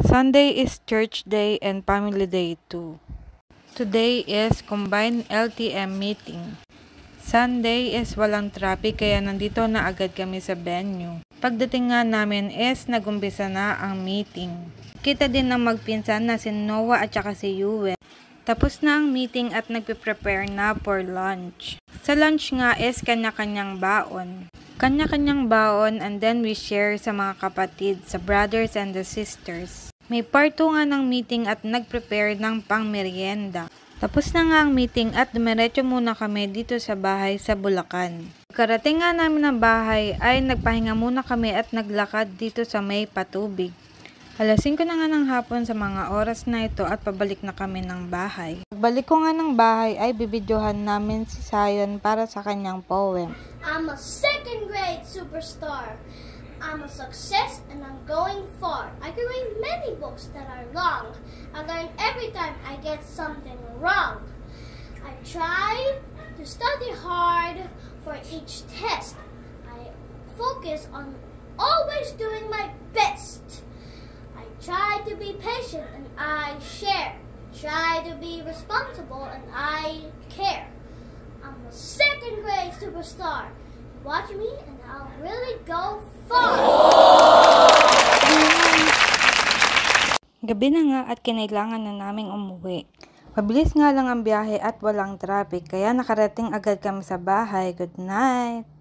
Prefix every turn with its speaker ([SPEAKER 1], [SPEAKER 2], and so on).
[SPEAKER 1] Sunday is church day and family day too. Today is combined LTM meeting. Sunday is walang traffic kaya nandito na agad kami sa venue. Pagdating nga namin is nagumpisa na ang meeting. Kita din ng magpinsan na si Noah at saka si Yuen. Tapos na ang meeting at nagpe-prepare na for lunch. Sa lunch nga is kanya-kanyang baon. Kanya-kanyang baon and then we share sa mga kapatid, sa brothers and the sisters. May part 2 nga ng meeting at nag-prepare ng pang-merienda. Tapos na nga ang meeting at dumiretso muna kami dito sa bahay sa Bulacan. Karating nga namin ng bahay ay nagpahinga muna kami at naglakad dito sa may patubig. Alas 5 na nga ng hapon sa mga oras na ito at pabalik na kami ng bahay. Pagbalik ko nga ng bahay ay bibidyohan namin si Zion para sa kanyang poem.
[SPEAKER 2] I'm a second grade superstar. I'm a success and I'm going far. I can read many books that are long. I learn every time I get something wrong. I try to study hard for each test. I focus on always doing my best. I try to be patient and I share. Try to be responsible and I care. I'm a second grade superstar. Watch me and I'll really go far!
[SPEAKER 1] Gabi na nga at kinailangan na naming umuwi. Mabilis nga lang ang biyahe at walang traffic kaya nakarating agad kami sa bahay. Good night!